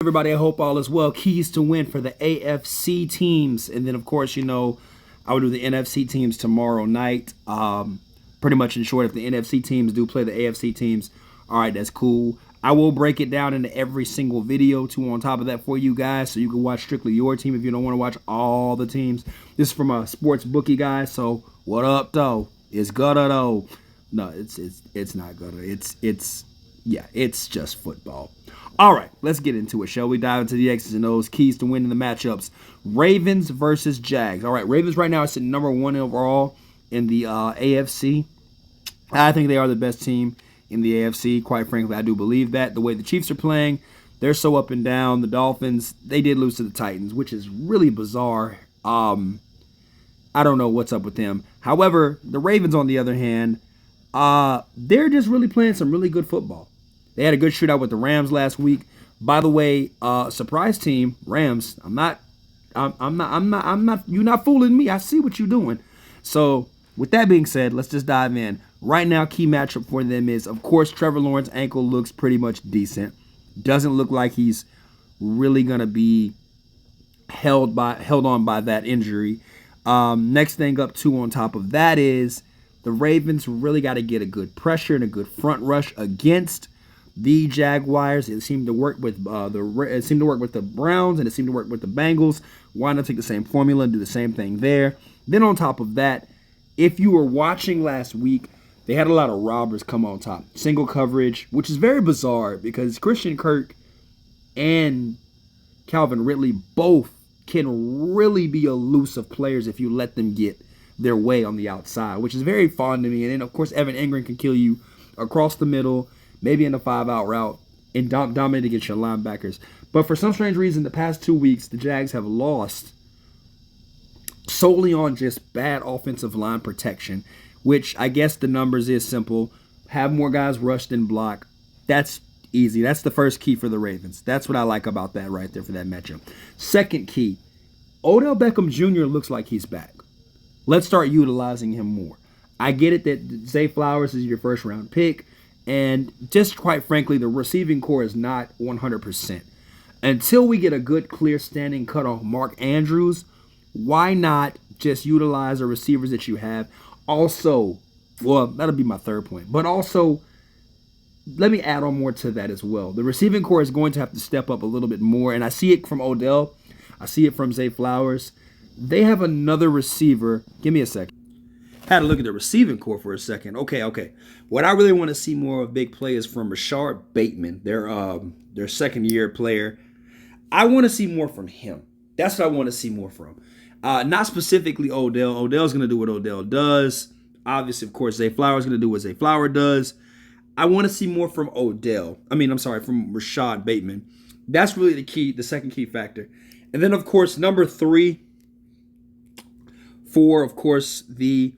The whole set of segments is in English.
Everybody, I hope all is well. Keys to win for the AFC teams. And then, of course, I will do the NFC teams tomorrow night. Pretty much in short, if the NFC teams do play the AFC teams, all right, that's cool. I will break it down into every single video, too, on top of that for you guys, so you can watch strictly your team if you don't want to watch all the teams. This is from a sports bookie, guys, so what up, though? It's gutter, though. No, it's not gutter. It's just football. All right, let's get into it, shall we? Dive into the X's and O's, keys to winning the matchups. Ravens versus Jags. All right, Ravens right now are sitting number 1 overall in the AFC. I think they are the best team in the AFC. Quite frankly, I do believe that. The way the Chiefs are playing, they're so up and down. The Dolphins, they did lose to the Titans, which is really bizarre. I don't know what's up with them. However, the Ravens, on the other hand, they're just really playing some really good football. They had a good shootout with the Rams last week. By the way, surprise team, Rams. I'm not. You're not fooling me. I see what you're doing. So, with that being said, let's just dive in. Right now, key matchup for them is, of course, Trevor Lawrence's ankle looks pretty much decent. Doesn't look like he's really gonna be held on by that injury. Next thing up, too, on top of that is the Ravens really got to get a good pressure and a good front rush against the Jaguars. It seemed to work with the Browns, and it seemed to work with the Bengals. Why not take the same formula and do the same thing there? Then on top of that, if you were watching last week, they had a lot of robbers come on top. Single coverage, which is very bizarre because Christian Kirk and Calvin Ridley both can really be elusive players if you let them get their way on the outside, which is very fun to me. And then, of course, Evan Ingram can kill you across the middle, maybe in a 5-out route, and dominate against your linebackers. But for some strange reason, the past 2 weeks, the Jags have lost solely on just bad offensive line protection, which I guess the numbers is simple. Have more guys rush than block. That's easy. That's the first key for the Ravens. That's what I like about that right there for that matchup. Second key, Odell Beckham Jr. looks like he's back. Let's start utilizing him more. I get it that Zay Flowers is your first-round pick, and just quite frankly, the receiving core is not 100%. Until we get a good, clear standing cut off Mark Andrews, why not just utilize the receivers that you have? Also, well, that'll be my third point, but also, let me add on more to that as well. The receiving core is going to have to step up a little bit more, and I see it from Odell. I see it from Zay Flowers. They have another receiver. Give me a second. Had to look at the receiving core for a second. Okay. What I really want to see more of big play is from Rashard Bateman, their second-year player. I want to see more from him. That's what I want to see more from. Not specifically Odell. Odell's going to do what Odell does. Obviously, of course, Zay Flowers is going to do what Zay Flower does. I want to see more from from Rashard Bateman. That's really the second key factor. And then, of course, number 3 for, of course, the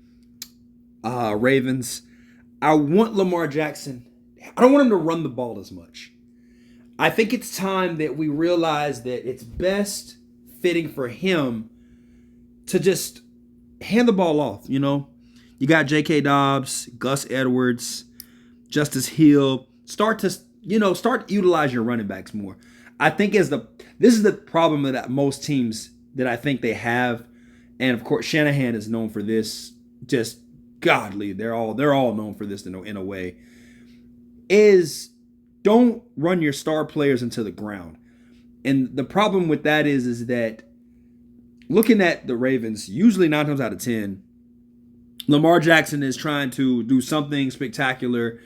Ravens. I want Lamar Jackson. I don't want him to run the ball as much. I think it's time that we realize that it's best fitting for him to just hand the ball off, You got J.K. Dobbs, Gus Edwards, Justice Hill. Start utilize your running backs more. I think this is the problem that most teams that I think they have, and of course Shanahan is known for this. Just godly, they're all known for this in a way. Is don't run your star players into the ground, and the problem with that is that looking at the Ravens, usually 9 times out of 10, Lamar Jackson is trying to do something spectacular.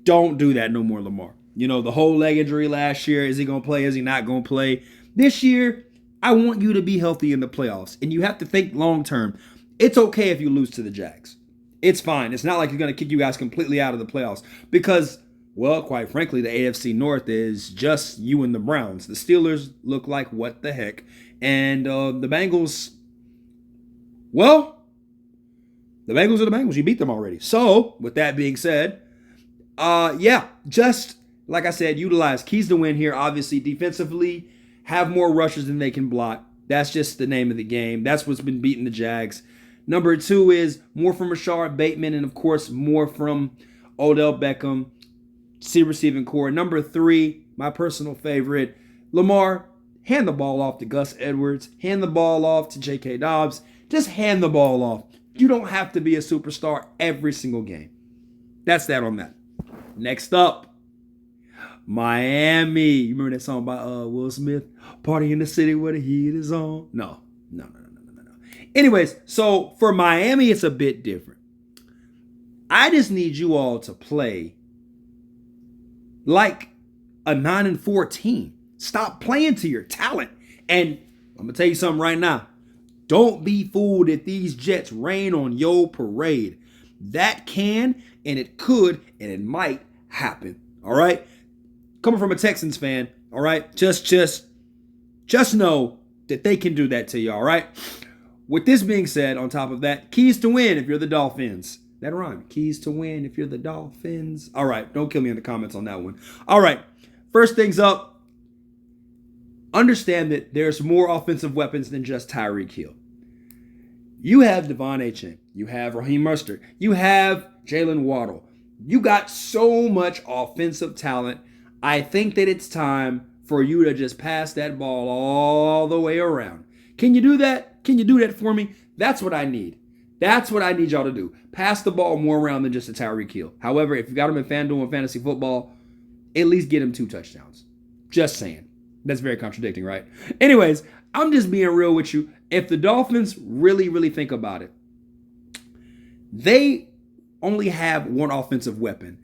Don't do that no more, Lamar. The whole leg injury last year. Is he going to play? Is he not going to play? This year, I want you to be healthy in the playoffs. And you have to think long term. It's okay if you lose to the Jags. It's fine. It's not like you're going to kick you guys completely out of the playoffs. Because, well, quite frankly, the AFC North is just you and the Browns. The Steelers look like what the heck. And the Bengals, well, the Bengals are the Bengals. You beat them already. So, with that being said, just like I said, utilize keys to win here. Obviously, defensively, have more rushers than they can block. That's just the name of the game. That's what's been beating the Jags. Number 2 is more from Rashard Bateman, and of course, more from Odell Beckham. See receiving core. Number 3, my personal favorite. Lamar, hand the ball off to Gus Edwards. Hand the ball off to J.K. Dobbs. Just hand the ball off. You don't have to be a superstar every single game. That's that on that. Next up, Miami. You remember that song by Will Smith? Party in the city where the heat is on. No. Anyways, so for Miami, it's a bit different. I just need you all to play like a 9-4 team. Stop playing to your talent. And I'm going to tell you something right now. Don't be fooled if these Jets rain on your parade. That can, and it could, and it might happen. All right? Coming from a Texans fan, all right? Just know that they can do that to you, all right? With this being said, on top of that, keys to win if you're the Dolphins. That rhyme. Keys to win if you're the Dolphins. All right, don't kill me in the comments on that one. All right, first things up, understand that there's more offensive weapons than just Tyreek Hill. You have Devon Achane. You have Raheem Mostert. You have Jalen Waddle. You got so much offensive talent. I think that it's time for you to just pass that ball all the way around. Can you do that? Can you do that for me? That's what I need. That's what I need y'all to do. Pass the ball more around than just a Tyreek Hill. However, if you got him in FanDuel and fantasy football, at least get him 2 touchdowns. Just saying. That's very contradicting, right? Anyways, I'm just being real with you. If the Dolphins really, really think about it, they only have one offensive weapon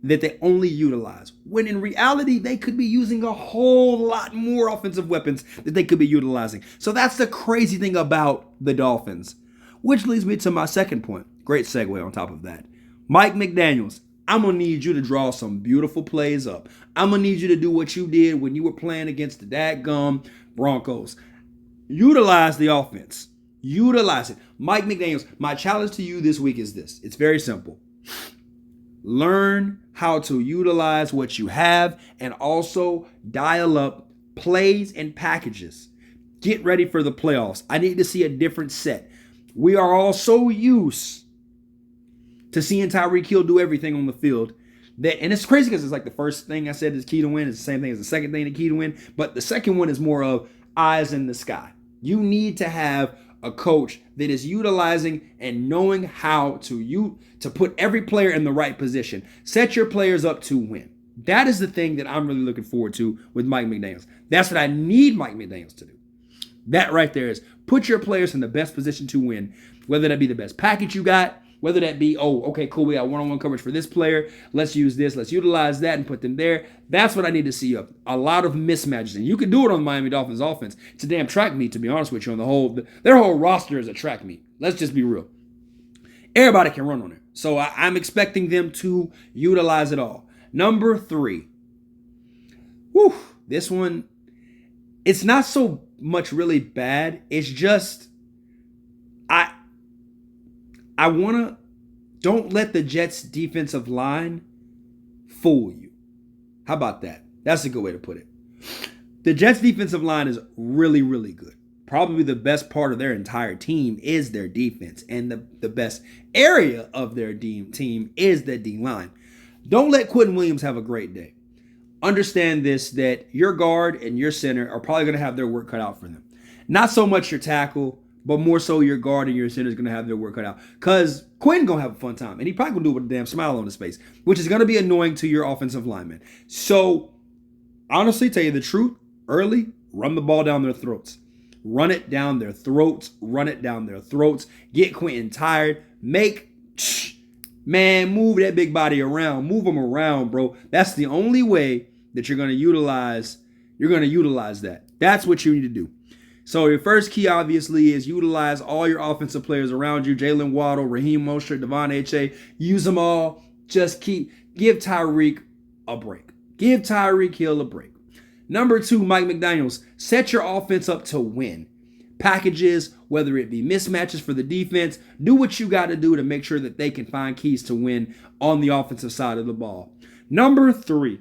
that they only utilize, when in reality, they could be using a whole lot more offensive weapons that they could be utilizing. So that's the crazy thing about the Dolphins, which leads me to my second point. Great segue on top of that. Mike McDaniels, I'm going to need you to draw some beautiful plays up. I'm going to need you to do what you did when you were playing against the dadgum Broncos. Utilize the offense. Utilize it. Mike McDaniels, my challenge to you this week is this. It's very simple. Learn how to utilize what you have and also dial up plays and packages. Get ready for the playoffs. I need to see a different set. We are all so used to seeing Tyreek Hill do everything on the field. And it's crazy because it's like the first thing I said is key to win. It's the same thing as the second thing, the key to win. But the second one is more of eyes in the sky. You need to have a coach that is utilizing and knowing how to put every player in the right position. Set your players up to win. That is the thing that I'm really looking forward to with Mike McDaniels. That's what I need Mike McDaniels to do. That right there is put your players in the best position to win, whether that be the best package you got, whether that be, oh, okay, cool, we got one-on-one coverage for this player. Let's use this. Let's utilize that and put them there. That's what I need to see up. A lot of mismatches. And you can do it on the Miami Dolphins offense. It's a damn track meet, to be honest with you, on their whole roster is a track meet. Let's just be real. Everybody can run on it. So I'm expecting them to utilize it all. Number 3. This one, it's not so much really bad. It's just, don't let the Jets defensive line fool you. How about that? That's a good way to put it. The Jets defensive line is really, really good. Probably the best part of their entire team is their defense. And the best area of their team is the D-line. Don't let Quentin Williams have a great day. Understand this, that your guard and your center are probably going to have their work cut out for them. Not so much your tackle, but more so your guard and your center is going to have their work cut out. Because Quinn going to have a fun time. And he probably going to do it with a damn smile on his face, which is going to be annoying to your offensive linemen. So, honestly, tell you the truth, early, run the ball down their throats. Run it down their throats. Run it down their throats. Get Quentin tired. Move that big body around. Move him around, bro. That's the only way that you're going to utilize that. That's what you need to do. So your first key, obviously, is utilize all your offensive players around you. Jalen Waddle, Raheem Mostert, Devon Achane. Use them all. Just give Tyreek a break. Give Tyreek Hill a break. Number 2, Mike McDaniels. Set your offense up to win. Packages, whether it be mismatches for the defense, do what you got to do to make sure that they can find keys to win on the offensive side of the ball. Number 3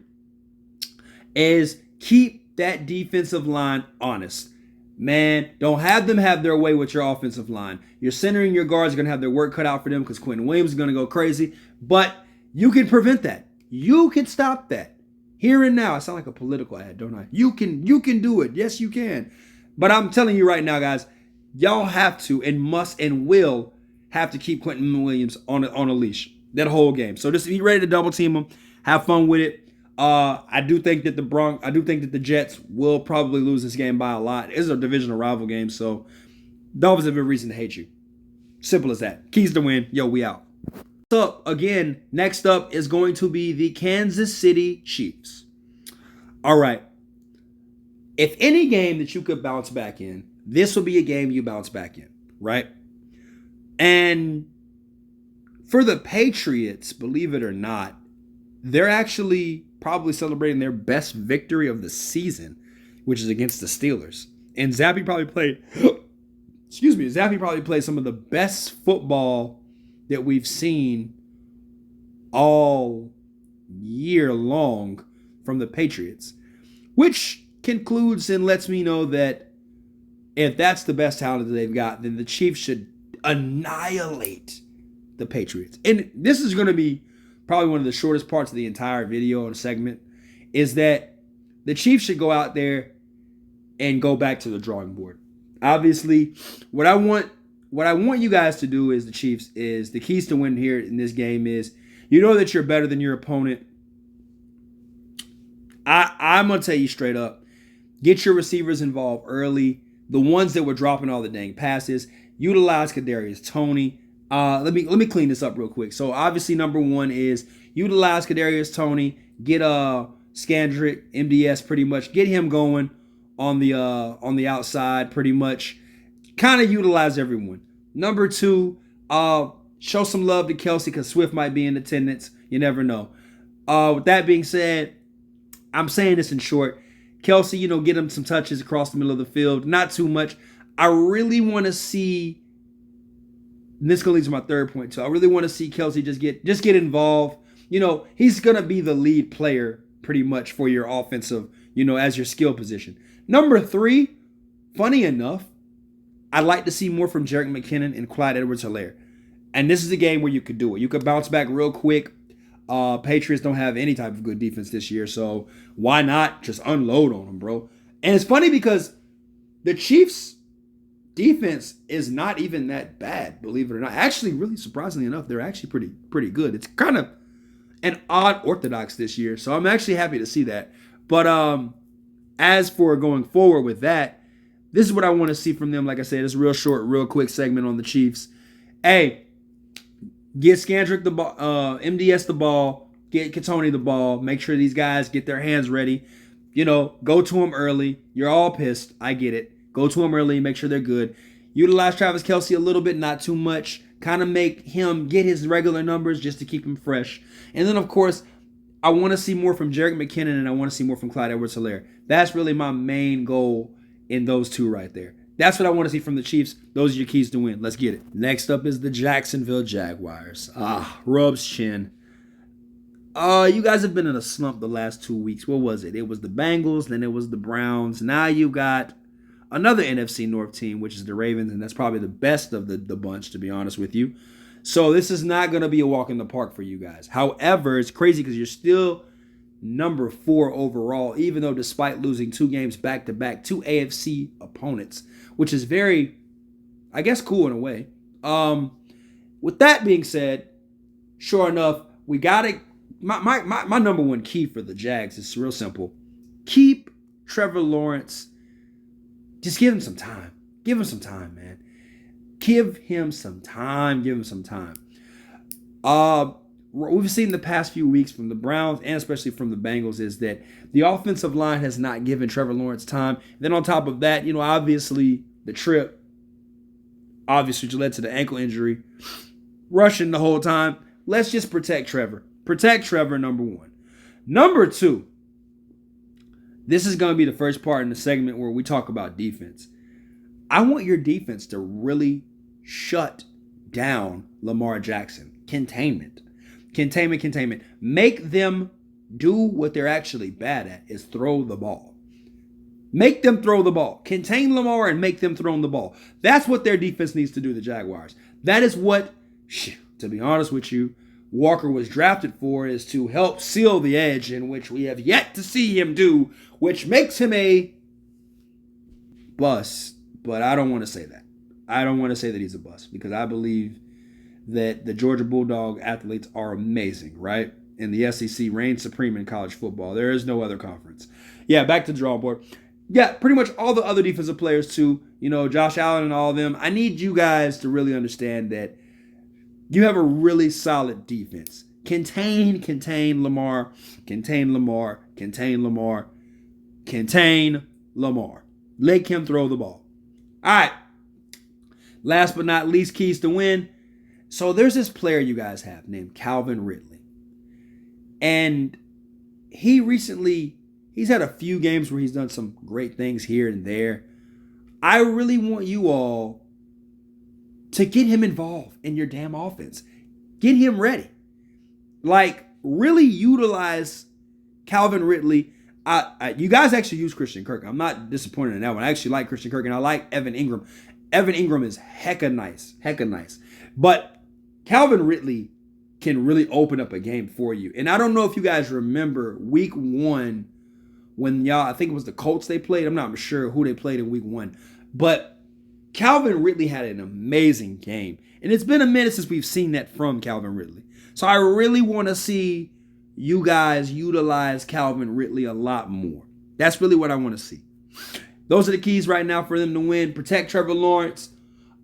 is keep that defensive line honest. Man, don't have them have their way with your offensive line. Your center and your guards are going to have their work cut out for them because Quentin Williams is going to go crazy. But you can prevent that. You can stop that. Here and now. I sound like a political ad, don't I? You can do it. Yes, you can. But I'm telling you right now, guys, y'all have to and must and will have to keep Quentin Williams on a leash that whole game. So just be ready to double team him. Have fun with it. I do think that the Jets will probably lose this game by a lot. It's a divisional rival game, so Dolphins have a reason to hate you. Simple as that. Keys to win. Yo, we out. So again, next up is going to be the Kansas City Chiefs. All right. If any game that you could bounce back in, this will be a game you bounce back in, right? And for the Patriots, believe it or not, they're actually probably celebrating their best victory of the season, which is against the Steelers. And Zappy probably played, Zappy probably played some of the best football that we've seen all year long from the Patriots, which concludes and lets me know that if that's the best talent that they've got, then the Chiefs should annihilate the Patriots. And this is going to be probably one of the shortest parts of the entire video and segment, is that the Chiefs should go out there and go back to the drawing board. Obviously, what I want you guys to do is the Chiefs is the keys to win here in this game is you know that you're better than your opponent. I'm going to tell you straight up, get your receivers involved early. The ones that were dropping all the dang passes. Utilize Kadarius Toney. Let me clean this up real quick. So obviously number one is utilize Kadarius Toney. Get Scandrick, MDS pretty much. Get him going on the outside pretty much. Kind of utilize everyone. Number two, show some love to Kelsey because Swift might be in attendance. You never know. With that being said, I'm saying this in short. Kelsey, get him some touches across the middle of the field. Not too much. I really want to see, and this leads to my third point too. I really want to see Kelsey just get involved. He's going to be the lead player pretty much for your offensive, as your skill position. Number three, funny enough, I'd like to see more from Jerick McKinnon and Clyde Edwards-Helaire. And this is a game where you could do it. You could bounce back real quick. Patriots don't have any type of good defense this year, so why not just unload on them, bro? And it's funny because the Chiefs' defense is not even that bad, believe it or not. Actually, really surprisingly enough, they're actually pretty good. It's kind of an odd orthodox this year, so I'm actually happy to see that. But as for going forward with that, this is what I want to see from them. Like I said, it's a real short, real quick segment on the Chiefs. Hey, get Scandrick the ball, MDS the ball, get Toney the ball. Make sure these guys get their hands ready. Go to them early. You're all pissed. I get it. Go to them early. Make sure they're good. Utilize Travis Kelsey a little bit, not too much. Kind of make him get his regular numbers just to keep him fresh. And then, of course, I want to see more from Jerick McKinnon and I want to see more from Clyde Edwards-Helaire. That's really my main goal in those two right there. That's what I want to see from the Chiefs. Those are your keys to win. Let's get it. Next up is the Jacksonville Jaguars. Rub's chin. You guys have been in a slump the last 2 weeks. What was it? It was the Bengals, then it was the Browns. Now you got another NFC North team, which is the Ravens, and that's probably the best of the bunch, to be honest with you. So this is not going to be a walk in the park for you guys. However, it's crazy because you're still number 4 overall, even though despite losing 2 games back-to-back, 2 AFC opponents, which is very, I guess, cool in a way. With that being said, sure enough, we got to, my number one key for the Jags is real simple. Keep Trevor Lawrence, just give him some time. Give him some time, man. Give him some time. What we've seen the past few weeks from the Browns and especially from the Bengals is that the offensive line has not given Trevor Lawrence time. Then on top of that, obviously the trip, which led to the ankle injury, rushing the whole time. Let's just protect Trevor. Protect Trevor, number 1. Number 2, this is going to be the first part in the segment where we talk about defense. I want your defense to really shut down Lamar Jackson. Containment. Make them do what they're actually bad at, is throw the ball. Make them throw the ball. Contain Lamar and make them throw the ball. That's what their defense needs to do, the Jaguars. That is what, to be honest with you, Walker was drafted for is to help seal the edge, in which we have yet to see him do, which makes him a bust. But I don't want to say that. I don't want to say that he's a bust, because I believe that the Georgia Bulldog athletes are amazing, right? And the SEC reigns supreme in college football. There is no other conference. Yeah, back to the drawing board. Yeah, pretty much all the other defensive players too, Josh Allen and all of them. I need you guys to really understand that you have a really solid defense. Contain Lamar, contain Lamar, contain Lamar, contain Lamar. Make him throw the ball. All right. Last but not least, keys to win. So there's this player you guys have named Calvin Ridley. And he's had a few games where he's done some great things here and there. I really want you all to get him involved in your damn offense. Get him ready. Like, really utilize Calvin Ridley. You guys actually use Christian Kirk. I'm not disappointed in that one. I actually like Christian Kirk, and I like Evan Ingram. Evan Ingram is hecka nice. But Calvin Ridley can really open up a game for you. And I don't know if you guys remember week 1 when I think it was the Colts they played. I'm not sure who they played in week 1. But Calvin Ridley had an amazing game. And it's been a minute since we've seen that from Calvin Ridley. So I really want to see you guys utilize Calvin Ridley a lot more. That's really what I want to see. Those are the keys right now for them to win. Protect Trevor Lawrence.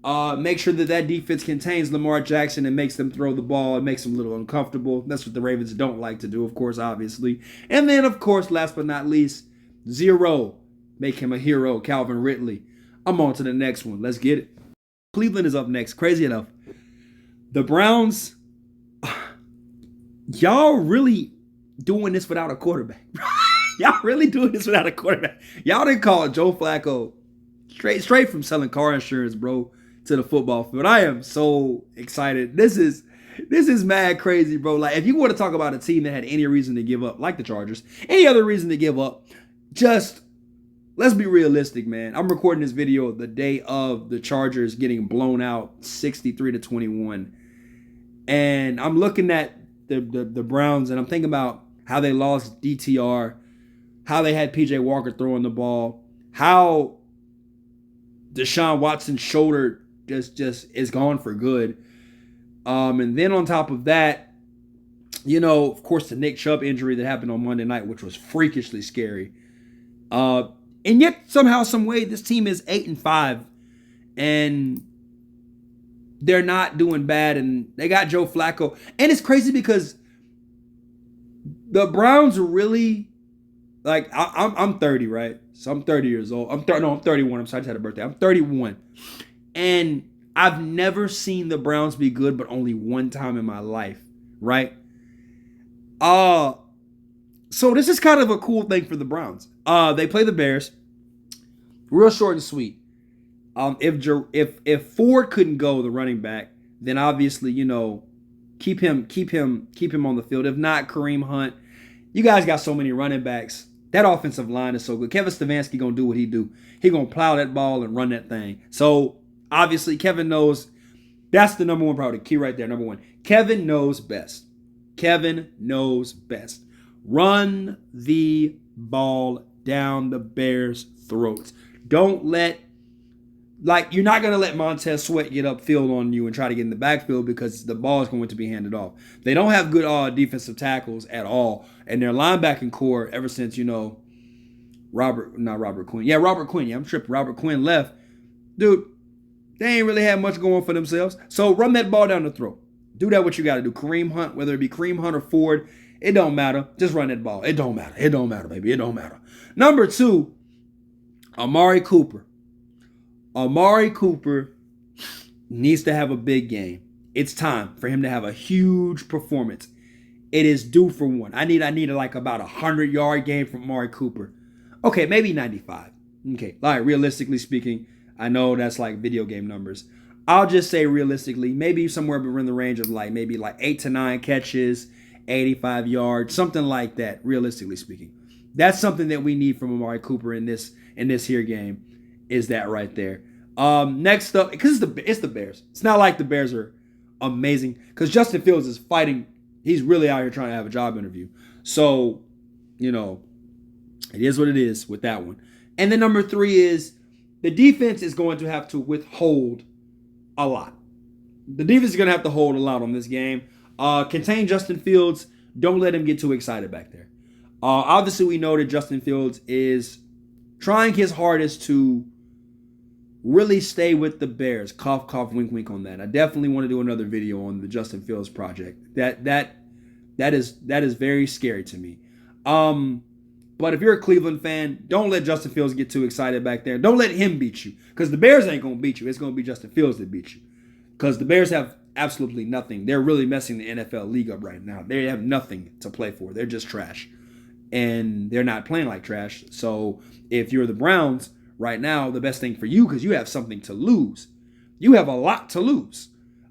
Make sure that defense contains Lamar Jackson and makes them throw the ball. It makes them a little uncomfortable. That's what the Ravens don't like to do, of course, obviously. And then, of course, last but not least, 0. Make him a hero, Calvin Ridley. I'm on to the next one. Let's get it. Cleveland is up next. Crazy enough. The Browns, y'all really doing this without a quarterback. Y'all really doing this without a quarterback. Y'all didn't call Joe Flacco straight from selling car insurance, bro, to the football field. I am so excited. This is mad crazy, bro. Like, if you want to talk about a team that had any reason to give up, like the Chargers, any other reason to give up, just let's be realistic, man. I'm recording this video the day of the Chargers getting blown out 63-21. And I'm looking at the Browns, and I'm thinking about how they lost DTR, how they had PJ Walker throwing the ball, how Deshaun Watson's shoulder just is gone for good. And then on top of that, of course, the Nick Chubb injury that happened on Monday night, which was freakishly scary. And yet, somehow, some way, this team is 8-5, and they're not doing bad, and they got Joe Flacco. And it's crazy because the Browns are really, like, I'm 30, right? So I'm 30 years old. I'm 31. I'm sorry, I just had a birthday. I'm 31. And I've never seen the Browns be good, but only one time in my life, right? So this is kind of a cool thing for the Browns. They play the Bears. Real short and sweet. If Ford couldn't go, the running back, then obviously, keep him on the field. If not, Kareem Hunt. You guys got so many running backs. That offensive line is so good. Kevin Stefanski gonna do what he do. He gonna plow that ball and run that thing. So obviously, Kevin knows. That's the number one priority. Key right there. Number one. Kevin knows best. Kevin knows best. Run the ball down the Bears' throats. Don't let, you're not going to let Montez Sweat get upfield on you and try to get in the backfield, because the ball is going to be handed off. They don't have good defensive tackles at all. And their linebacking core, ever since, Robert Quinn. Yeah, I'm tripping. Robert Quinn left. Dude, they ain't really had much going for themselves. So run that ball down the throat. Do that what you got to do. Kareem Hunt, whether it be Kareem Hunt or Ford, it don't matter. Just run that ball. It don't matter. It don't matter, baby. It don't matter. Number 2, Amari Cooper. Amari Cooper needs to have a big game. It's time for him to have a huge performance. It is due for one. I need like about a 100-yard game from Amari Cooper. Okay, maybe 95. Okay, all right, realistically speaking, I know that's like video game numbers. I'll just say realistically, maybe somewhere in the range of maybe 8 to 9 catches, 85 yards, something like that, realistically speaking. That's something that we need from Amari Cooper in this here game, is that right there. Next up, because it's the Bears. It's not like the Bears are amazing, because Justin Fields is fighting He's really out here trying to have a job interview. So, you know, it is what it is with that one. And then number 3 is the defense is going to have to withhold a lot. The defense is going to have to hold a lot on this game. Contain Justin Fields. Don't let him get too excited back there. Obviously, we know that Justin Fields is trying his hardest to really stay with the Bears. Cough, cough, wink, wink on that. I definitely want to do another video on the Justin Fields project. That is very scary to me. But if you're a Cleveland fan, don't let Justin Fields get too excited back there. Don't let him beat you, because the Bears ain't going to beat you. It's going to be Justin Fields that beat you, because the Bears have absolutely nothing. They're really messing the NFL league up right now. They have nothing to play for. They're just trash, and they're not playing like trash. So if you're the Browns right now, the best thing for you, because you have something to lose. You have a lot to lose,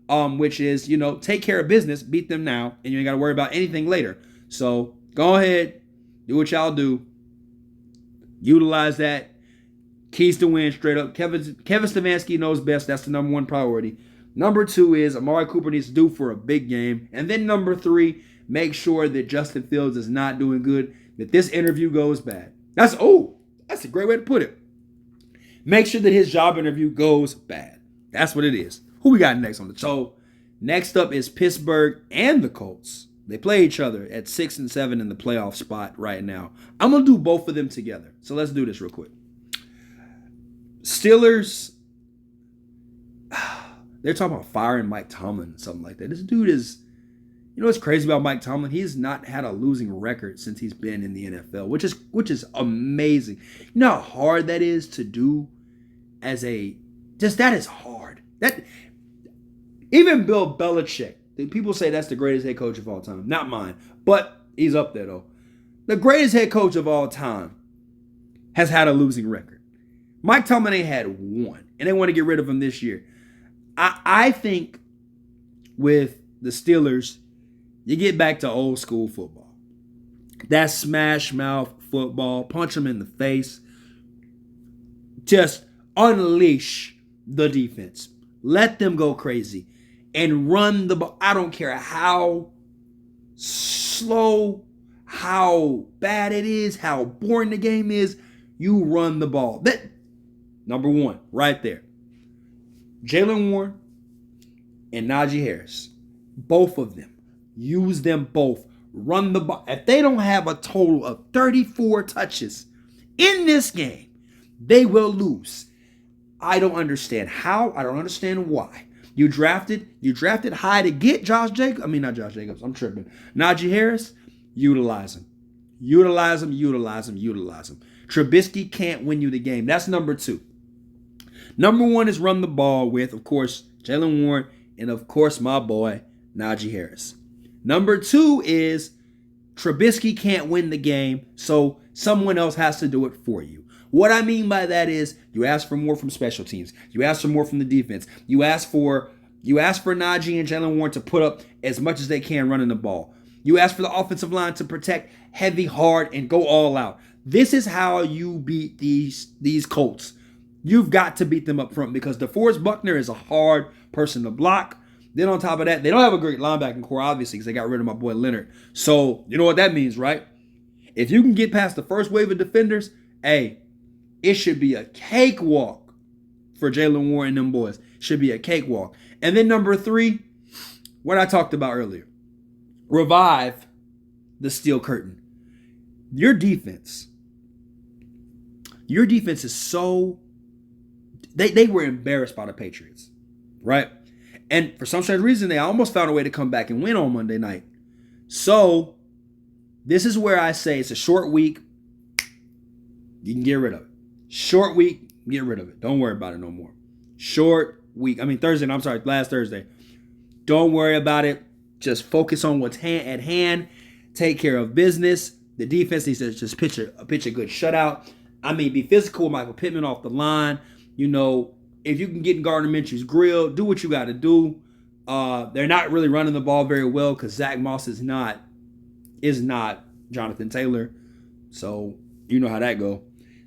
which is, take care of business, beat them now, and you ain't got to worry about anything later. So go ahead. Do what y'all do. Utilize that. Keys to win, straight up. Kevin Stefanski knows best. That's the number 1 priority. Number 2 is Amari Cooper needs to do for a big game. And then number 3, make sure that Justin Fields is not doing good, that this interview goes bad. That's a great way to put it. Make sure that his job interview goes bad. That's what it is. Who we got next on the show? Next up is Pittsburgh and the Colts. They play each other at 6 and 7 in the playoff spot right now. I'm going to do both of them together. So let's do this real quick. Steelers, they're talking about firing Mike Tomlin, something like that. This dude is, what's crazy about Mike Tomlin? He's not had a losing record since he's been in the NFL, which is amazing. You know how hard that is to do that is hard. That even Bill Belichick, people say that's the greatest head coach of all time. Not mine, but he's up there though. The greatest head coach of all time has had a losing record. Mike Tomlin ain't had one, and they want to get rid of him this year. I think with the Steelers, you get back to old school football. That smash mouth football, punch them in the face. Just unleash the defense. Let them go crazy and run the ball. I don't care how slow, how bad it is, how boring the game is. You run the ball. That number 1, right there. Jaylen Warren and Najee Harris. Both of them. Use them both. Run the ball. If they don't have a total of 34 touches in this game, they will lose. I don't understand how. I don't understand why. You drafted high to get Najee Harris. Utilize him. Utilize him. Trubisky can't win you the game. That's number 2. Number 1 is run the ball with, of course, Jaylen Warren and, of course, my boy, Najee Harris. Number 2 is Trubisky can't win the game, so someone else has to do it for you. What I mean by that is you ask for more from special teams. You ask for more from the defense. You ask for Najee and Jaylen Warren to put up as much as they can running the ball. You ask for the offensive line to protect heavy, hard, and go all out. This is how you beat these Colts. You've got to beat them up front, because DeForest Buckner is a hard person to block. Then on top of that, they don't have a great linebacking core, obviously, because they got rid of my boy Leonard. So you know what that means, right? If you can get past the first wave of defenders, hey, it should be a cakewalk for Jaylen Warren and them boys. Should be a cakewalk. And then number 3, what I talked about earlier. Revive the steel curtain. Your defense is so... They were embarrassed by the Patriots, right? And for some strange reason, they almost found a way to come back and win on Monday night. So this is where I say it's a short week. You can get rid of it. Short week, get rid of it. Don't worry about it no more. Short week. Last Thursday. Don't worry about it. Just focus on what's at hand. Take care of business. The defense needs to just pitch a good shutout. Be physical with Michael Pittman off the line. If you can get in Gardner Minshew's grill, do what you got to do. They're not really running the ball very well because Zach Moss is not Jonathan Taylor. So you know how that go.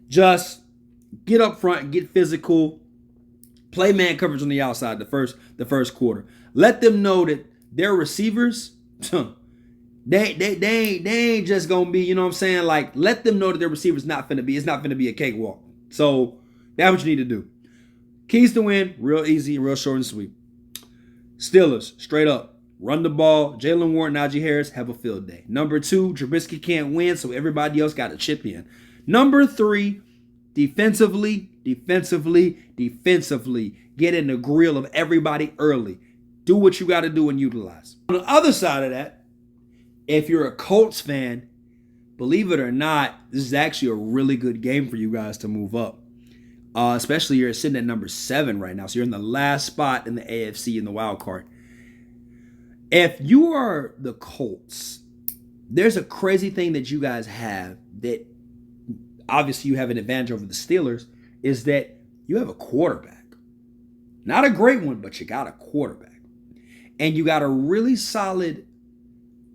Just get up front, get physical, play man coverage on the outside the first quarter. Let them know that their receivers, They ain't just gonna be, you know what I'm saying? Like, let them know that their receiver's not finna be, it's not finna be a cakewalk. So that's what you need to do. Keys to win, real easy, real short and sweet. Steelers, straight up, run the ball. Jalen Warren, Najee Harris have a field day. Number 2, Trubisky can't win, so everybody else got to chip in. Number 3, defensively, get in the grill of everybody early. Do what you got to do and utilize. On the other side of that, if you're a Colts fan, believe it or not, this is actually a really good game for you guys to move up. Especially you're sitting at number 7 right now. So you're in the last spot in the AFC in the wild card. If you are the Colts, there's a crazy thing that you guys have that obviously you have an advantage over the Steelers, is that you have a quarterback. Not a great one, but you got a quarterback. And you got a really solid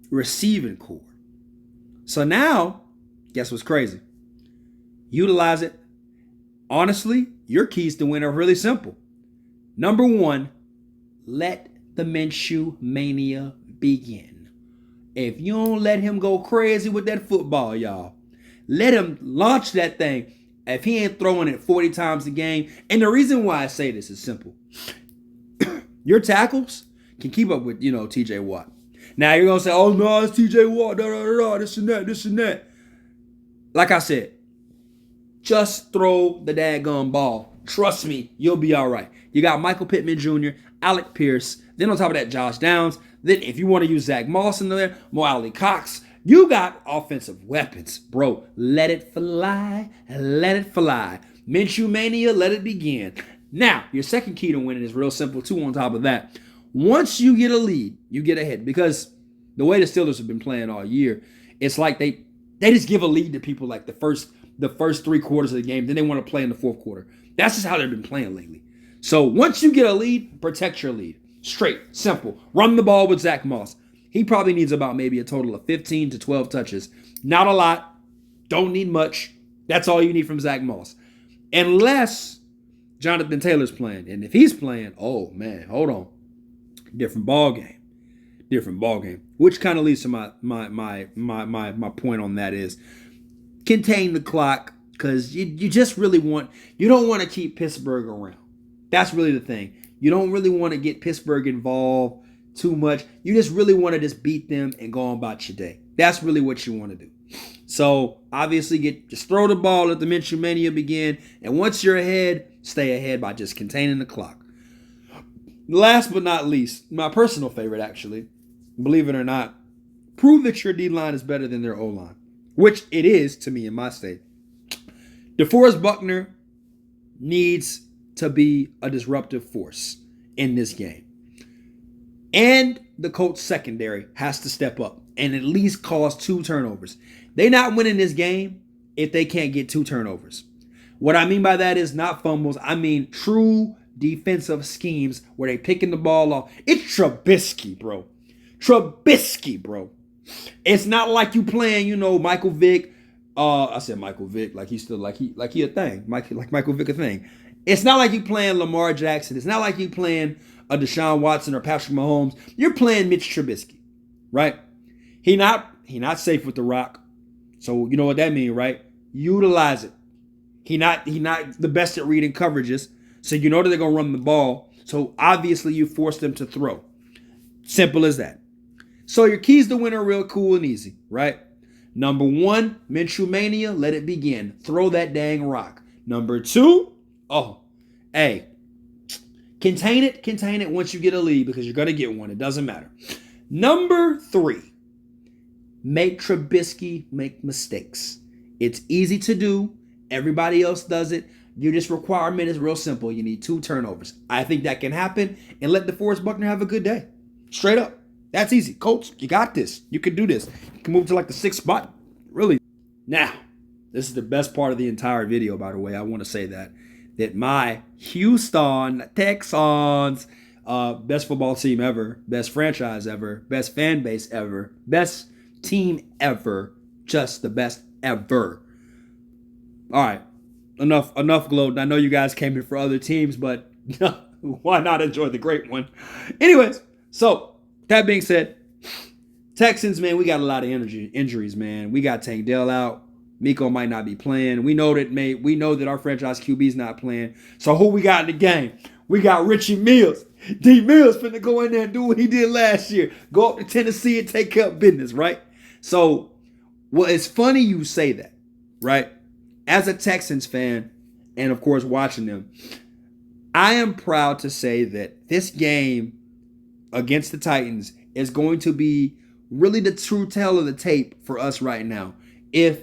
receiving core. So now, guess what's crazy? Utilize it. Honestly, your keys to win are really simple. Number 1, let the Minshew mania begin. If you don't let him go crazy with that football, y'all, let him launch that thing. If he ain't throwing it 40 times a game, and the reason why I say this is simple. Your tackles can keep up with, TJ Watt. Now you're going to say, oh no, it's TJ Watt, this and that. Like I said, just throw the daggone ball. Trust me, you'll be all right. You got Michael Pittman Jr., Alec Pierce, then on top of that, Josh Downs. Then if you want to use Zach Moss in there, Mo Alley Cox, you got offensive weapons. Bro, let it fly. Let it fly. Minshew Mania, let it begin. Now, your second key to winning is real simple, too, on top of that. Once you get a lead, you get ahead. Because the way the Steelers have been playing all year, it's like they just give a lead to people like the first 3 quarters of the game. Then they want to play in the fourth quarter. That's just how they've been playing lately. So once you get a lead, protect your lead. Straight, simple. Run the ball with Zach Moss. He probably needs about maybe a total of 15 to 12 touches. Not a lot. Don't need much. That's all you need from Zach Moss. Unless Jonathan Taylor's playing. And if he's playing, oh man, hold on. Different ball game. Which kind of leads to my point on that is contain the clock, because you just really you don't want to keep Pittsburgh around. That's really the thing. You don't really want to get Pittsburgh involved too much. You just really want to just beat them and go on about your day. That's really what you want to do. So obviously just throw the ball, let the Minshew Mania begin. And once you're ahead, stay ahead by just containing the clock. Last but not least, my personal favorite actually, believe it or not, prove that your D-line is better than their O-line. Which it is to me in my state. DeForest Buckner needs to be a disruptive force in this game. And the Colts secondary has to step up and at least cause 2 turnovers. They're not winning this game if they can't get 2 turnovers. What I mean by that is not fumbles. I mean true defensive schemes where they picking the ball off. It's Trubisky, bro. It's not like you playing, Michael Vick. I said Michael Vick like he's still like he a thing. Like Michael Vick a thing. It's not like you playing Lamar Jackson. It's not like you playing a Deshaun Watson or Patrick Mahomes. You're playing Mitch Trubisky, right? He not safe with the rock. So you know what that means, right? Utilize it. He not the best at reading coverages. So you know that they're gonna run the ball. So obviously you force them to throw. Simple as that. So your keys to win are real cool and easy, right? Number 1, Minshew Mania, let it begin. Throw that dang rock. Number 2, contain it once you get a lead, because you're going to get one. It doesn't matter. Number 3, make Trubisky make mistakes. It's easy to do. Everybody else does it. Your just requirement is real simple. You need 2 turnovers. I think that can happen, and let DeForest Buckner have a good day. Straight up. That's easy. Colts, you got this. You can do this. You can move to like the 6th spot. Really. Now, this is the best part of the entire video, by the way. I want to say that my Houston Texans, best football team ever, best franchise ever, best fan base ever, best team ever, just the best ever. All right. Enough gloating. I know you guys came here for other teams, but why not enjoy the great one? Anyways, so that being said, Texans, man, we got a lot of injuries, man. We got Tank Dell out. Miko might not be playing. We know that our franchise QB's not playing. So who we got in the game? We got Richie Mills. D Mills finna go in there and do what he did last year. Go up to Tennessee and take care of business, right? So, well, it's funny you say that, right? As a Texans fan, and of course watching them, I am proud to say that this game against the Titans is going to be really the true tale of the tape for us right now. If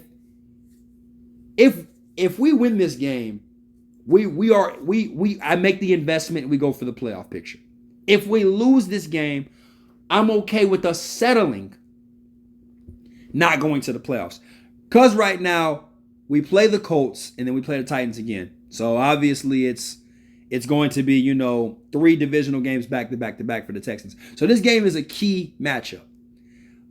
we win this game, I make the investment and we go for the playoff picture. If we lose this game, I'm okay with us settling, not going to the playoffs. Because right now, we play the Colts and then we play the Titans again. So obviously it's going to be, 3 divisional games back to back to back for the Texans. So this game is a key matchup.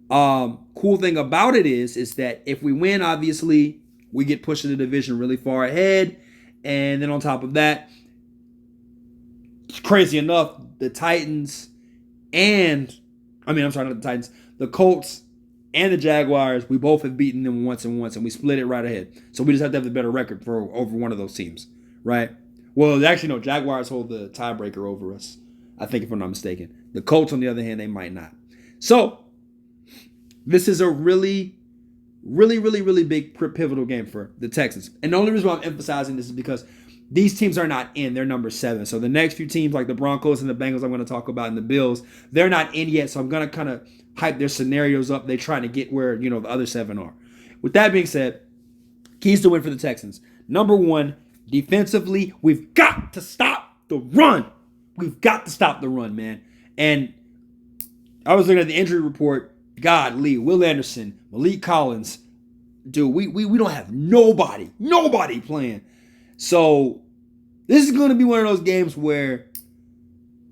Cool thing about it is that if we win, obviously, we get pushed in the division really far ahead. And then on top of that, crazy enough, the Colts and the Jaguars, we both have beaten them once, and we split it right ahead. So we just have to have a better record for over one of those teams, right? Well, actually, no, Jaguars hold the tiebreaker over us, I think, if I'm not mistaken. The Colts, on the other hand, they might not. So this is a really, really, really, really big pivotal game for the Texans. And the only reason why I'm emphasizing this is because these teams are not in. They're number 7. So the next few teams, like the Broncos and the Bengals I'm going to talk about, and the Bills, they're not in yet. So I'm going to kind of hype their scenarios up. They're trying to get where, the other 7 are. With that being said, keys to win for the Texans. Number 1, defensively, we've got to stop the run. We've got to stop the run, man. And I was looking at the injury report. God, Lee, Will Anderson, Malik Collins. Dude, we don't have nobody playing. So this is going to be one of those games where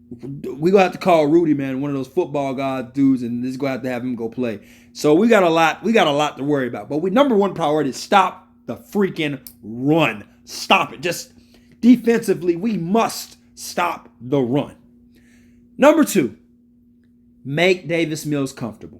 we're going to have to call Rudy, man, one of those football god dudes, and this is going to have him go play. So we got a lot to worry about. But number 1 priority is stop the freaking run. Stop it. Just defensively, we must stop the run. Number 2, make Davis Mills comfortable.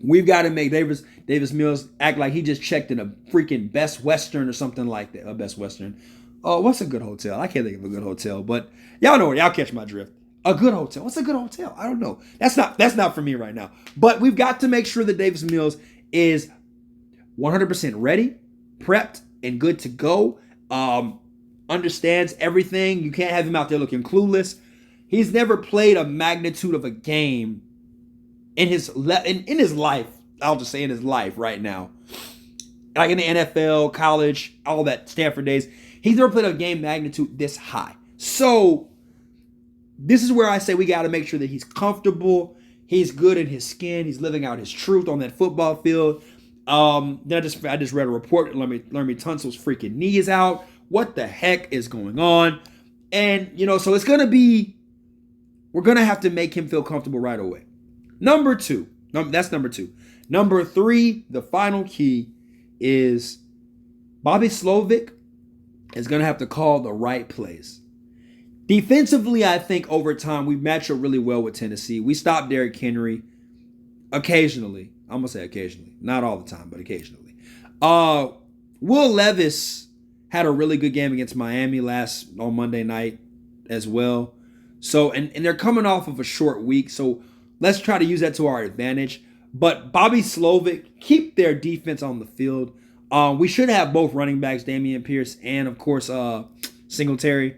We've got to make Davis Mills act like he just checked in a freaking Best Western or something like that. A Best Western. Oh, what's a good hotel? I can't think of a good hotel, but y'all know it. Y'all catch my drift. A good hotel. What's a good hotel? I don't know. That's not for me right now. But we've got to make sure that Davis Mills is 100% ready, prepped, and good to go. Understands everything. You can't have him out there looking clueless. He's never played a magnitude of a game in his life. I'll just say in his life right now. Like in the NFL, college, all that, Stanford days. He's never played a game magnitude this high. So this is where I say we got to make sure that he's comfortable. He's good in his skin. He's living out his truth on that football field. Then I just read a report that Laremy Tunsil's freaking knee is out. What the heck is going on? And, so it's going to be, we're going to have to make him feel comfortable right away. Number 2. That's number 2. Number 3, the final key is Bobby Slovic is going to have to call the right plays. Defensively, I think over time we match up really well with Tennessee. We stopped Derrick Henry occasionally. I'm going to say occasionally. Not all the time, but occasionally. Will Levis had a really good game against Miami on Monday night as well. So, and they're coming off of a short week, so let's try to use that to our advantage. But Bobby Slovic, keep their defense on the field. We should have both running backs, Dameon Pierce and, of course, Singletary.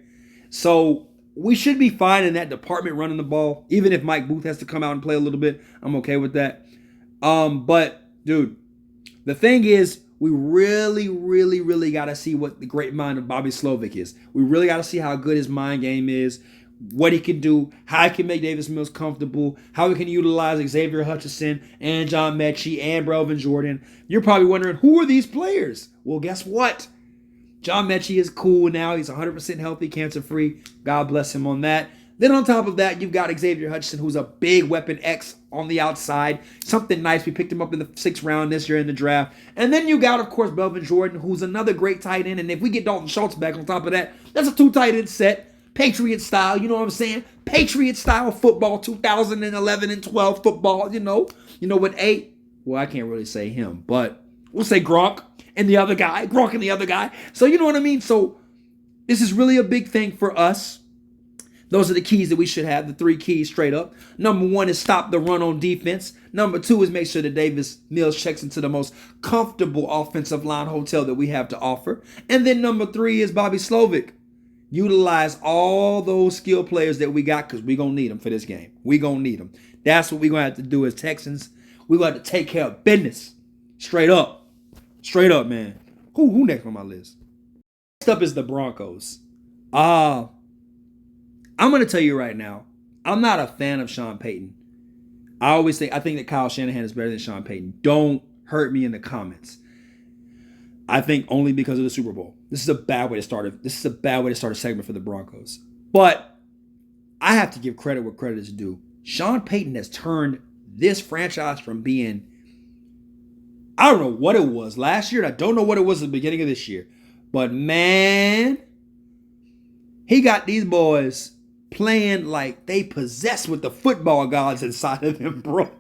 So we should be fine in that department running the ball. Even if Mike Booth has to come out and play a little bit, I'm okay with that. But, dude, the thing is, we really, really, really got to see what the great mind of Bobby Slovic is. We really got to see how good his mind game is, what he can do, how he can make Davis Mills comfortable, how he can utilize Xavier Hutchinson and John Mechie and Brevin Jordan. You're probably wondering, who are these players? Well, guess what? John Mechie is cool now. He's 100% healthy, cancer-free. God bless him on that. Then on top of that, you've got Xavier Hutchinson, who's a big weapon X on the outside. Something nice. We picked him up in the 6th round this year in the draft. And then you got, of course, Brevin Jordan, who's another great tight end. And if we get Dalton Schultz back on top of that, that's a 2 tight end set. Patriot style, you know what I'm saying? Patriot style football, 2011 and 12 football, you know with well, I can't really say him, but we'll say Gronk and the other guy. So you know what I mean? So this is really a big thing for us. Those are the keys that we should have, the 3 keys straight up. Number 1 is stop the run on defense. Number 2 is make sure that Davis Mills checks into the most comfortable offensive line hotel that we have to offer. And then number 3 is Bobby Slovic. Utilize all those skill players that we got because we're going to need them for this game. We're going to need them. That's what we're going to have to do as Texans. We're going to have to take care of business. Straight up. Straight up, man. Who next on my list? Next up is the Broncos. I'm going to tell you right now, I'm not a fan of Sean Payton. I think that Kyle Shanahan is better than Sean Payton. Don't hurt me in the comments. I think only because of the Super Bowl. This is a bad way to start a segment for the Broncos. But I have to give credit where credit is due. Sean Payton has turned this franchise from being, I don't know what it was last year, and I don't know what it was at the beginning of this year. But man, he got these boys playing like they possessed with the football gods inside of them, bro.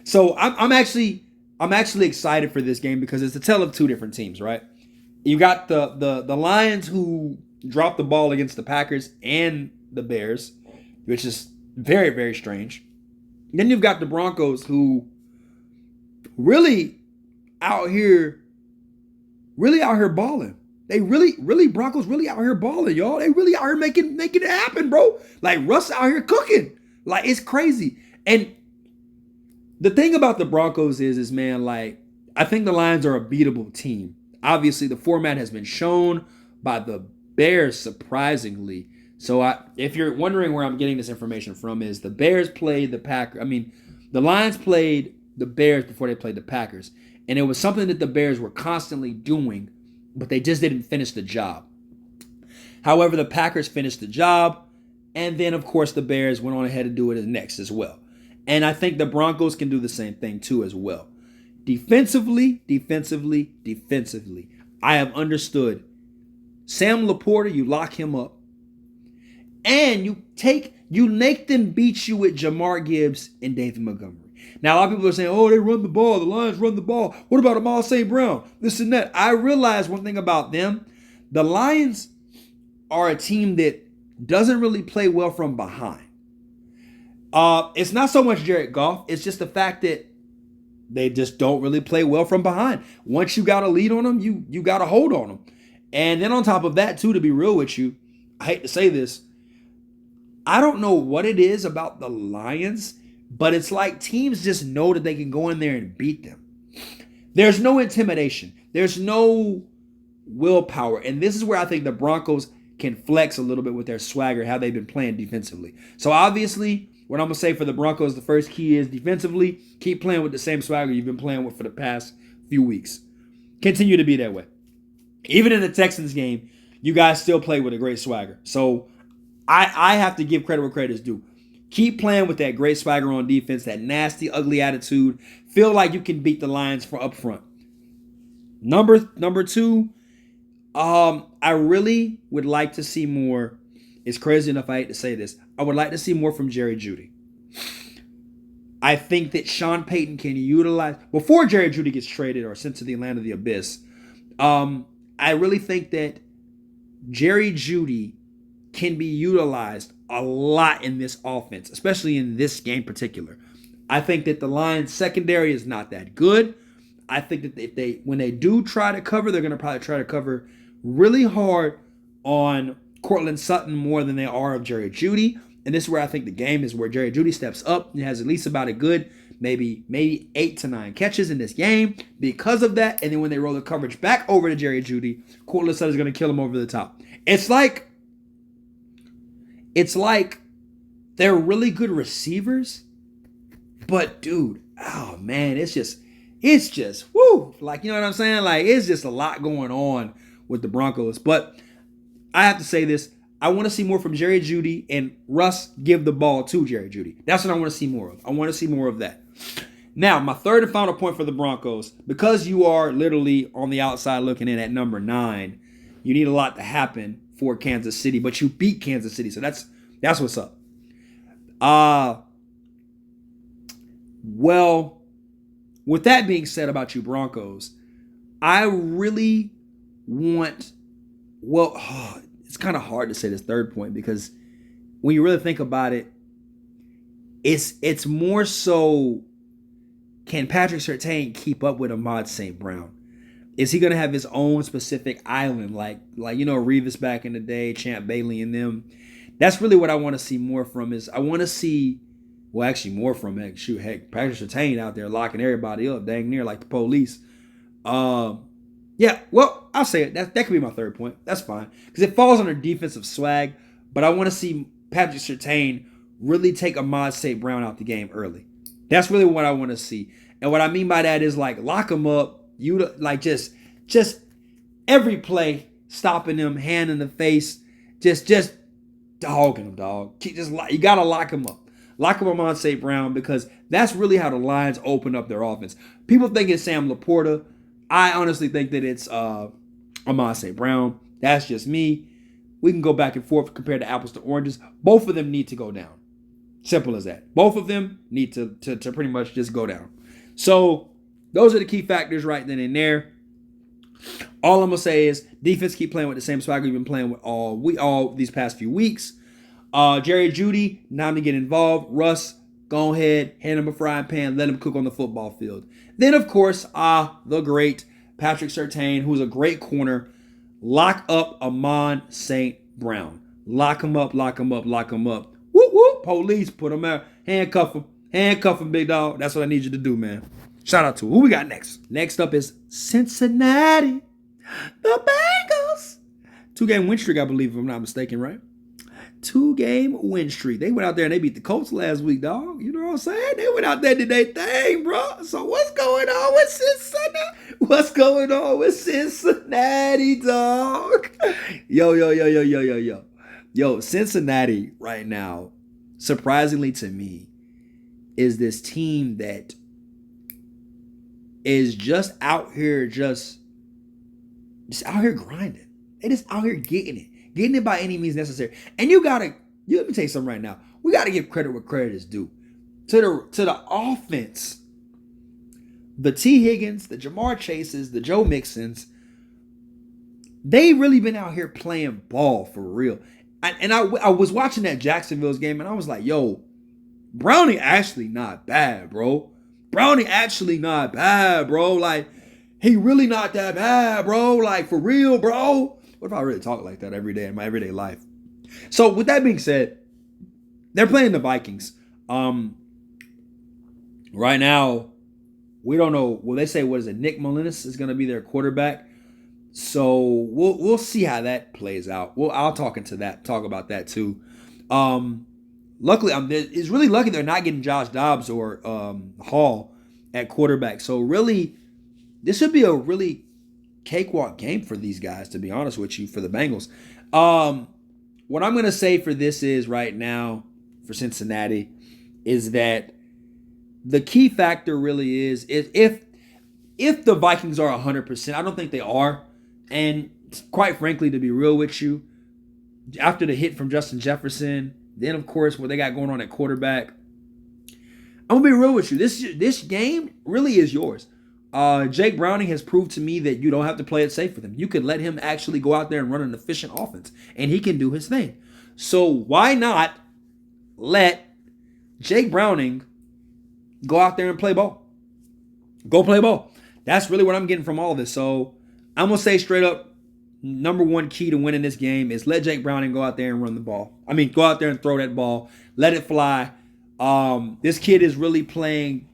So I'm actually excited for this game because it's a tale of 2 different teams, right? You got the Lions who dropped the ball against the Packers and the Bears, which is very, very strange. Then you've got the Broncos who really out here balling. They Broncos really out here balling, y'all. They really out here making it happen, bro. Like Russ out here cooking. Like it's crazy. And the thing about the Broncos is man, like I think the Lions are a beatable team. Obviously, the format has been shown by the Bears surprisingly. So if you're wondering where I'm getting this information from, is the Bears played the Packers. The Lions played the Bears before they played the Packers. And it was something that the Bears were constantly doing, but they just didn't finish the job. However, the Packers finished the job, and then, of course, the Bears went on ahead to do it next as well. And I think the Broncos can do the same thing, too, as well. Defensively, I have understood Sam Laporta, you lock him up, and you make them beat you with Jamar Gibbs and David Montgomery. Now, a lot of people are saying, oh, they run the ball. The Lions run the ball. What about Amon St. Brown? This and that. I realize one thing about them. The Lions are a team that doesn't really play well from behind. It's not so much Jared Goff. It's just the fact that they just don't really play well from behind. Once you got a lead on them, you got a hold on them. And then on top of that, too, to be real with you, I hate to say this, I don't know what it is about the Lions, but it's like teams just know that they can go in there and beat them. There's no intimidation. There's no willpower. And this is where I think the Broncos can flex a little bit with their swagger, how they've been playing defensively. So obviously, what I'm going to say for the Broncos, the first key is defensively, keep playing with the same swagger you've been playing with for the past few weeks. Continue to be that way. Even in the Texans game, you guys still play with a great swagger. So I have to give credit where credit is due. Keep playing with that great swagger on defense, that nasty, ugly attitude. Feel like you can beat the Lions from up front. Number 2, I really would like to see more. It's crazy enough I hate to say this. I would like to see more from Jerry Jeudy. I think that Sean Payton can utilize, before Jerry Jeudy gets traded or sent to the land of the abyss, I really think that Jerry Jeudy can be utilized a lot in this offense, especially in this game in particular. I think that the Lions secondary is not that good. I think that when they do try to cover, they're going to probably try to cover really hard on Courtland Sutton more than they are of Jerry Jeudy. And this is where I think the game is, where Jerry Jeudy steps up and has at least about a good maybe 8 to 9 catches in this game because of that. And then when they roll the coverage back over to Jerry Jeudy, Courtland Sutton is going to kill him over the top. It's like they're really good receivers, but dude, oh man, it's just woo. Like, you know what I'm saying? Like, it's just a lot going on with the Broncos. But I have to say this. I want to see more from Jerry Jeudy, and Russ give the ball to Jerry Jeudy. That's what I want to see more of. I want to see more of that. Now, my third and final point for the Broncos, because you are literally on the outside looking in at number 9, you need a lot to happen for Kansas City, but you beat Kansas City, so that's what's up. Well, with that being said about you Broncos, I really want, it's kind of hard to say this third point because when you really think about it, it's more so, can Patrick Surtain keep up with Ahmad St. Brown? Is he going to have his own specific island like Revis back in the day, Champ Bailey and them? That's really what I want to see more from I want to see, more from Patrick Surtain out there locking everybody up dang near like the police. I'll say it. That could be my third point. That's fine because it falls under defensive swag, but I want to see Patrick Surtain really take Ahmad St. Brown out the game early. That's really what I want to see. And what I mean by that is like lock him up. You like just every play, stopping him, hand in the face, just dogging him, dog. You gotta lock him up. Lock up Ahmad St. Brown because that's really how the Lions open up their offense. People think it's Sam Laporta. I honestly think that it's Ahmad St. Brown. That's just me. We can go back and forth compared to apples to oranges. Both of them need to go down. Simple as that. Both of them need to pretty much just go down. So those are the key factors right then and there. All I'm gonna say is defense keep playing with the same swagger we've been playing with all these past few weeks. Jerry Jeudy, time to get involved. Russ, go ahead, hand him a frying pan, let him cook on the football field. Then of course, the great Patrick Surtain, who's a great corner. Lock up Ahmad St. Brown. Lock him up, lock him up, lock him up. Whoop, whoop. Police, put him out. Handcuff him. Handcuff him, big dog. That's what I need you to do, man. Shout out to who we got next. Next up is Cincinnati. The Bengals. 2-game win streak, I believe, if I'm not mistaken, right? 2-game win streak. They went out there and they beat the Colts last week, dog. You know what I'm saying? They went out there and did their thing, bro. So what's going on with Cincinnati? What's going on with Cincinnati, dog? Yo, Cincinnati right now, surprisingly to me, is this team that is just out here grinding. They just out here getting it by any means necessary. And let me tell you something right now. We gotta give credit where credit is due. To the offense, the T. Higgins, the Jamar Chases, the Joe Mixons, they really been out here playing ball for real. I was watching that Jacksonville's game and I was like, yo, Browning actually not bad, bro. Like, he really not that bad, bro. Like, for real, bro. What if I really talk like that every day in my everyday life? So, with that being said, they're playing the Vikings. Right now, we don't know. Well, they say, what is it? Nick Mullins is going to be their quarterback. So, we'll see how that plays out. I'll talk about that too. Luckily, it's really lucky they're not getting Josh Dobbs or Hall at quarterback. So really, this should be a really cakewalk game for these guys, to be honest with you, for the Bengals. What I'm going to say for this is right now for Cincinnati is that the key factor really is if the Vikings are 100%, I don't think they are. And quite frankly, to be real with you, after the hit from Justin Jefferson, then, of course, what they got going on at quarterback, I'm going to be real with you. This game really is yours. Jake Browning has proved to me that you don't have to play it safe with him. You can let him actually go out there and run an efficient offense, and he can do his thing. So why not let Jake Browning go out there and play ball? Go play ball. That's really what I'm getting from all of this. So I'm going to say straight up, number one key to winning this game is let Jake Browning go out there and run the ball. I mean, go out there and throw that ball. Let it fly. This kid is really playing,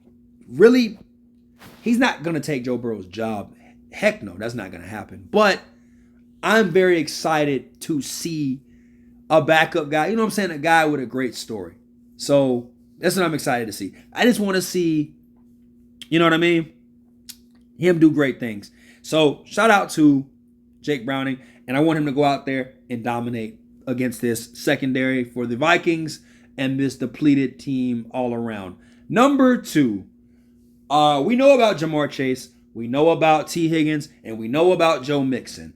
he's not going to take Joe Burrow's job. Heck no, that's not going to happen. But I'm very excited to see a backup guy. You know what I'm saying? A guy with a great story. So that's what I'm excited to see. I just want to see, you know what I mean? Him do great things. So shout out to Jake Browning, and I want him to go out there and dominate against this secondary for the Vikings and this depleted team all around. Number 2, we know about Jamar Chase, we know about T. Higgins, and we know about Joe Mixon.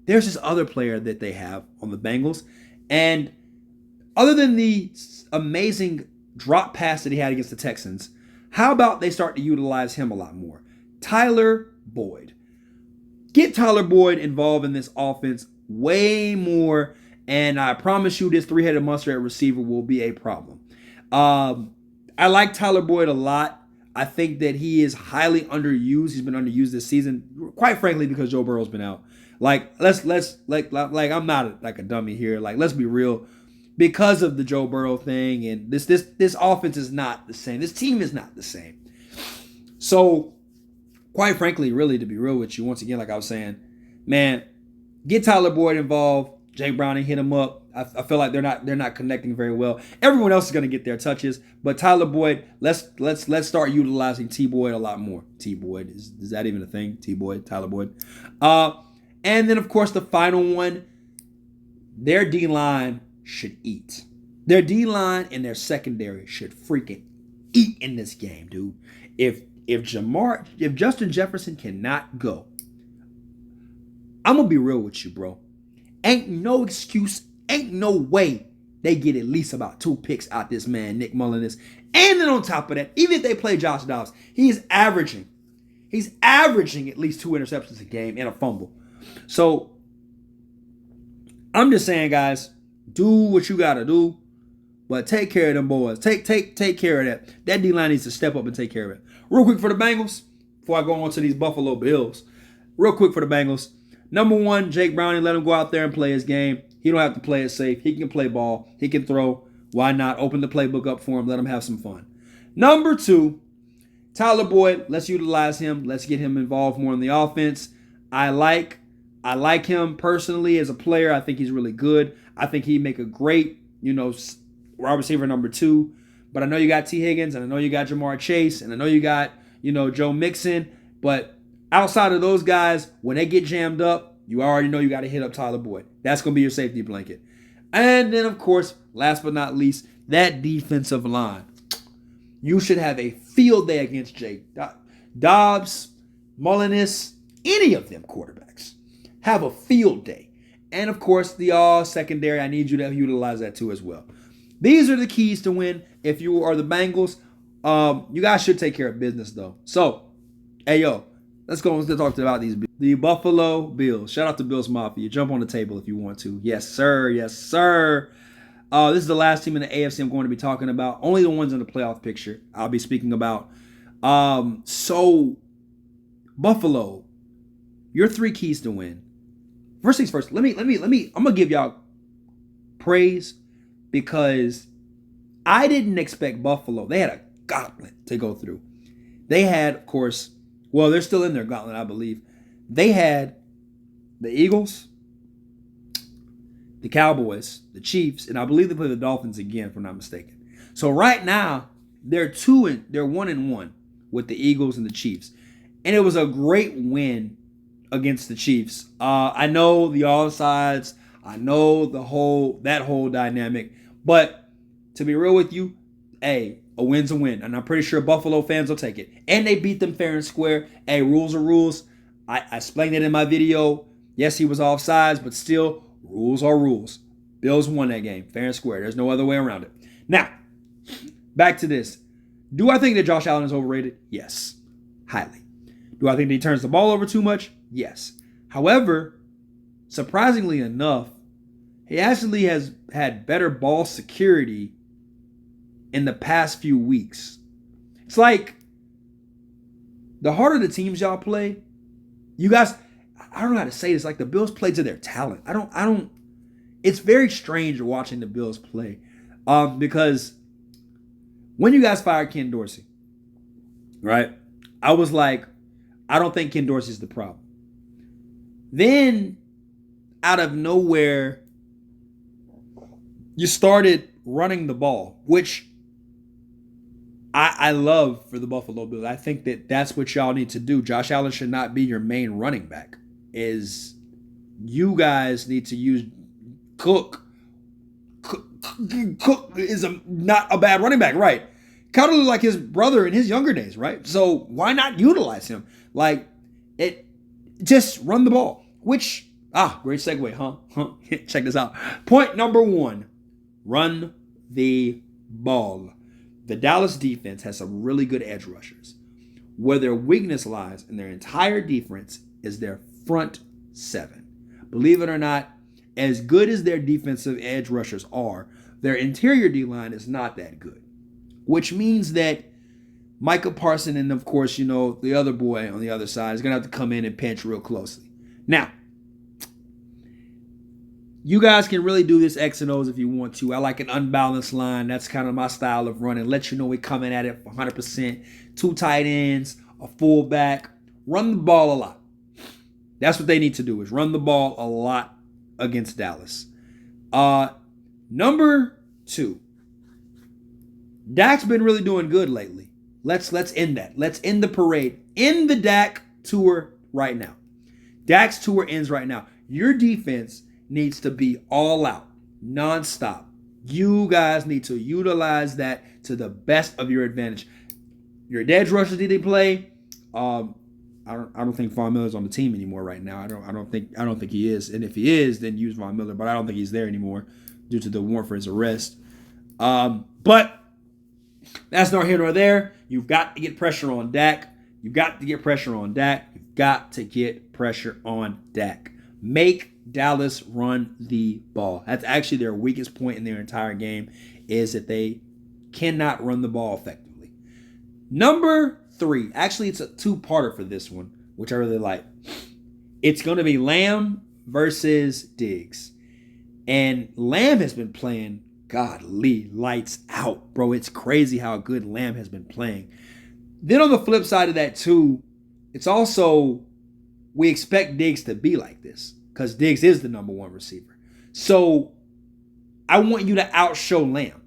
there's this other player that they have on the Bengals. And other than the amazing drop pass that he had against the Texans, how about they start to utilize him a lot more? Tyler Boyd. Get Tyler Boyd involved in this offense way more, and I promise you this three-headed monster at receiver will be a problem. I like Tyler Boyd a lot. I think that he is highly underused. He's been underused this season, quite frankly, because Joe Burrow's been out. Like, I'm not like a dummy here. Like, let's be real. Because of the Joe Burrow thing, and this offense is not the same. This team is not the same. So, quite frankly, really, to be real with you, once again, like I was saying, man, get Tyler Boyd involved. Jake Browning, hit him up. I feel like they're not connecting very well. Everyone else is going to get their touches, but Tyler Boyd, let's start utilizing T Boyd a lot more. T Boyd, is that even a thing? T Boyd, Tyler Boyd, and then of course the final one, their D line should eat. Their D line and their secondary should freaking eat in this game, dude. If Justin Jefferson cannot go, I'm gonna be real with you, bro. Ain't no excuse, ain't no way they get at least about 2 picks out this man, Nick Mullins. And then on top of that, even if they play Josh Dobbs, he's averaging at least 2 interceptions a game and a fumble. So I'm just saying, guys, do what you gotta do, but take care of them boys. Take care of that. That D-line needs to step up and take care of it. Real quick for the Bengals, before I go on to these Buffalo Bills. Real quick for the Bengals. Number 1, Jake Browning, let him go out there and play his game. He don't have to play it safe. He can play ball. He can throw. Why not? Open the playbook up for him. Let him have some fun. Number 2, Tyler Boyd. Let's utilize him. Let's get him involved more in the offense. I like him personally as a player. I think he's really good. I think he'd make a great, wide receiver number 2. But I know you got T. Higgins, and I know you got Jamar Chase, and I know you got, Joe Mixon. But outside of those guys, when they get jammed up, you already know you got to hit up Tyler Boyd. That's going to be your safety blanket. And then, of course, last but not least, that defensive line. You should have a field day against Jake Dobbs, Mullins, any of them quarterbacks. Have a field day. And, of course, the secondary, I need you to utilize that too as well. These are the keys to win. If you are the Bengals, you guys should take care of business, though. So, hey, yo, let's go and talk about these Bills. The Buffalo Bills. Shout out to Bills Mafia. Jump on the table if you want to. Yes, sir. Yes, sir. This is the last team in the AFC I'm going to be talking about. Only the ones in the playoff picture I'll be speaking about. So, Buffalo, your 3 keys to win. First things first, let me. I'm gonna give y'all praise because I didn't expect Buffalo. They had a gauntlet to go through. They had, of course, well, they're still in their gauntlet, I believe. They had the Eagles, the Cowboys, the Chiefs, and I believe they play the Dolphins again, if I'm not mistaken. So right now, they're 1-1 with the Eagles and the Chiefs. And it was a great win against the Chiefs. I know the offsides. I know that whole dynamic. But to be real with you, hey, a win's a win. And I'm pretty sure Buffalo fans will take it. And they beat them fair and square. Hey, rules are rules. I explained it in my video. Yes, he was offsides, but still, rules are rules. Bills won that game, fair and square. There's no other way around it. Now, back to this. Do I think that Josh Allen is overrated? Yes, highly. Do I think that he turns the ball over too much? Yes. However, surprisingly enough, he actually has had better ball security in the past few weeks. It's like the harder the teams y'all play, you guys, I don't know how to say this, like the Bills play to their talent. I don't, it's very strange watching the Bills play because when you guys fired Ken Dorsey, right, I was like, I don't think Ken Dorsey's the problem. Then, out of nowhere, you started running the ball, which I love for the Buffalo Bills. I think that that's what y'all need to do. Josh Allen should not be your main running back. You guys need to use Cook. Cook is not a bad running back, right? Kind of like his brother in his younger days, right? So why not utilize him? Just run the ball, which Great segue, huh? Check this out. Point number 1, run the ball. The Dallas defense has some really good edge rushers. Where their weakness lies in their entire defense is their front 7. Believe it or not, as good as their defensive edge rushers are, their interior D-line is not that good. Which means that Micah Parsons and, of course, the other boy on the other side is going to have to come in and pinch real closely. Now, you guys can really do this X and O's if you want to. I like an unbalanced line. That's kind of my style of running. Let you know we're coming at it 100%. 2 tight ends, a fullback. Run the ball a lot. That's what they need to do, is run the ball a lot against Dallas. Number 2. Dak's been really doing good lately. Let's end that. Let's end the parade. End the Dak tour right now. Dak's tour ends right now. Your defense needs to be all out, nonstop. You guys need to utilize that to the best of your advantage. Your edge rushers, did they play? I don't think Von Miller's on the team anymore right now. I don't think he is. And if he is, then use Von Miller. But I don't think he's there anymore due to the warrant for his arrest. But that's nor here nor there. You've got to get pressure on Dak. You've got to get pressure on Dak. You've got to get pressure on Dak. Make Dallas run the ball. That's actually their weakest point in their entire game, is that they cannot run the ball effectively. Number 3. Actually, it's a 2-parter for this one, which I really like. It's going to be Lamb versus Diggs. And Lamb has been playing, godly, lights out, bro. It's crazy how good Lamb has been playing. Then on the flip side of that, too, it's also, we expect Diggs to be like this, because Diggs is the number 1 receiver. So I want you to outshow Lamb.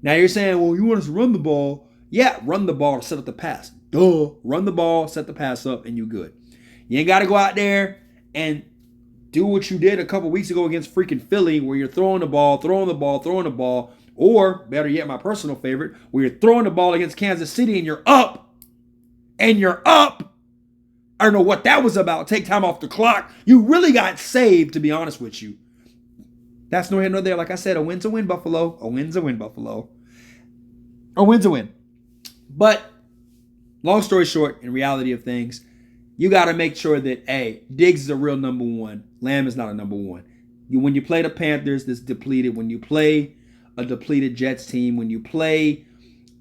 Now you're saying, well, you want us to run the ball. Yeah, run the ball, set up the pass. Duh. Run the ball, set the pass up, and you good. You ain't got to go out there and do what you did a couple weeks ago against freaking Philly, where you're throwing the ball, or better yet, my personal favorite, where you're throwing the ball against Kansas City and you're up. I don't know what that was about. Take time off the clock. You really got saved, to be honest with you. That's no here nor there. Like I said, a win's a win, Buffalo. A win's a win, Buffalo. A win's a win. But long story short, in reality of things, you got to make sure that, Diggs is a real number 1. Lamb is not a number 1. When you play the Panthers, that's depleted. When you play a depleted Jets team, when you play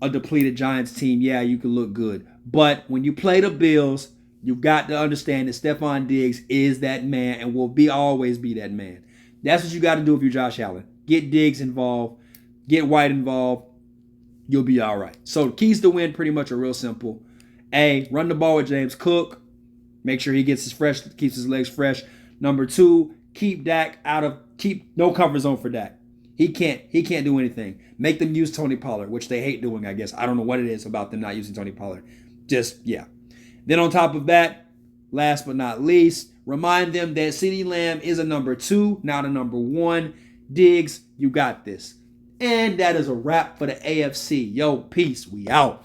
a depleted Giants team, yeah, you can look good. But when you play the Bills, you've got to understand that Stephon Diggs is that man and will always be that man. That's what you got to do if you're Josh Allen. Get Diggs involved. Get White involved. You'll be all right. So keys to win pretty much are real simple. Run the ball with James Cook. Make sure he keeps his legs fresh. Number 2, keep no comfort zone for Dak. He can't do anything. Make them use Tony Pollard, which they hate doing, I guess. I don't know what it is about them not using Tony Pollard. Then on top of that, last but not least, remind them that CeeDee Lamb is a number 2, not a number 1. Diggs, you got this. And that is a wrap for the AFC. Yo, peace. We out.